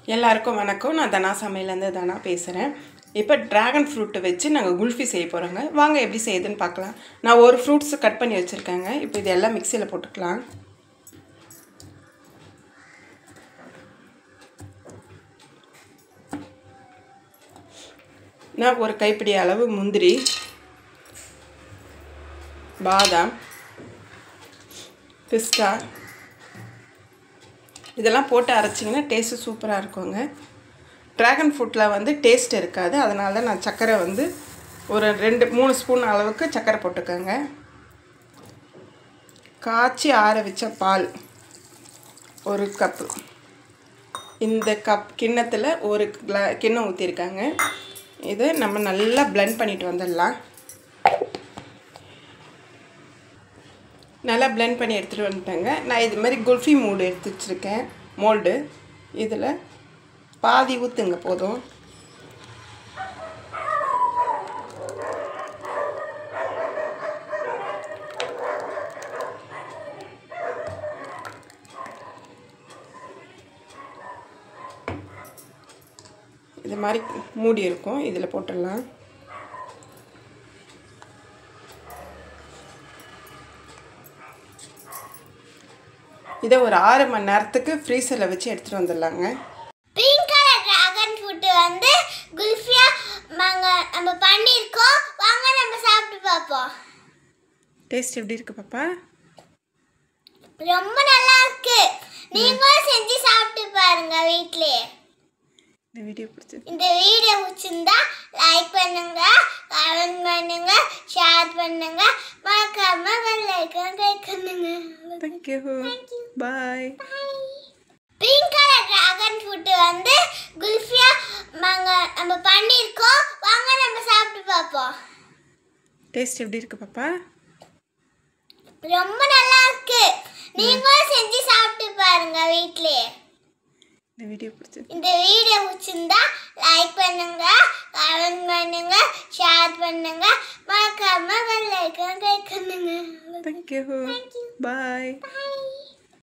எல்லாருக்கும் வணக்கம். நான் தனா சமையலேருந்து தனா பேசுகிறேன். இப்போ ட்ராகன் ஃப்ரூட்டை வச்சு நாங்கள் குல்ஃபி செய்ய போகிறோங்க. வாங்க எப்படி செய்யுதுன்னு பார்க்கலாம். நான் ஒரு ஃப்ரூட்ஸு கட் பண்ணி வச்சுருக்கேங்க. இப்போ இது எல்லாம் மிக்சியில் போட்டுக்கலாம். நான் ஒரு கைப்பிடி அளவு முந்திரி, பாதாம், பிஸ்தா இதெல்லாம் போட்டு அரைச்சிங்கன்னா டேஸ்ட்டு சூப்பராக இருக்குங்க. ட்ராகன் ஃப்ரூட்டில் வந்து டேஸ்ட் இருக்காது, அதனால தான் நான் சர்க்கரை வந்து ஒரு 2-3 ஸ்பூன் அளவுக்கு சர்க்கரை போட்டுக்கோங்க. காய்ச்சி ஆற வச்ச பால் 1 கப்பு. இந்த கிண்ணத்தில் ஒரு கிண்ணம் ஊற்றிருக்காங்க. இதை நம்ம நல்லா பிளெண்ட் பண்ணிட்டு வந்துடலாம். நல்லா பிளெண்ட் பண்ணி எடுத்துகிட்டு வந்துட்டேங்க. நான் இது மாதிரி குல்ஃபி மூடு எடுத்து வச்சுருக்கேன், மோல்டு. இதில் பாதி ஊற்றுங்க போதும். இது மாதிரி மூடி இருக்கும், இதில் போட்டுடலாம். இதை ஒரு 6 மணி நேரத்துக்கு ஃப்ரீசரில் வச்சு எடுத்துகிட்டு வந்துடலாங்க. பிங்க் கலர் டிராகன் ஃப்ரூட் வந்து குல்ஃபியா நம்ம பண்ணியிருக்கோம். வாங்க நம்ம சாப்பிட்டு பார்ப்போம். டேஸ்ட் எப்படி இருக்கு பாப்பா? ரொம்ப நல்லா இருக்கு. நீங்களும் செஞ்சு சாப்பிட்டு பாருங்க வீட்லயே. இந்த வீடியோ பிடிச்சிருந்தா லைக் பண்ணுங்க, கமெண்ட் பண்ணுங்க, ஷேர் பண்ணுங்க, மறக்காம பெல் ஐகான் கிளிக் பண்ணுங்க. Thank you. Bye. Pink colour dragon fruit வந்து குல்ஃபியா நம்ம பண்ணியிருக்கோம். வாங்க நம்ம சாப்பிட்டு பார்ப்போம். டேஸ்ட் எப்படி இருக்கு பாப்பா? ரொம்ப நல்லா இருக்கு. நீங்களும் செஞ்சு சாப்பிட்டு பாருங்க வீட்லயே. இந்த வீடியோ பிடிச்சிருந்தா லைக் பண்ணுங்க, கமெண்ட் பண்ணுங்க, ஷேர் பண்ணுங்க, மறக்காம பெல் ஐகான் கிளிக் பண்ணுங்க. Thank you. Bye. Bye.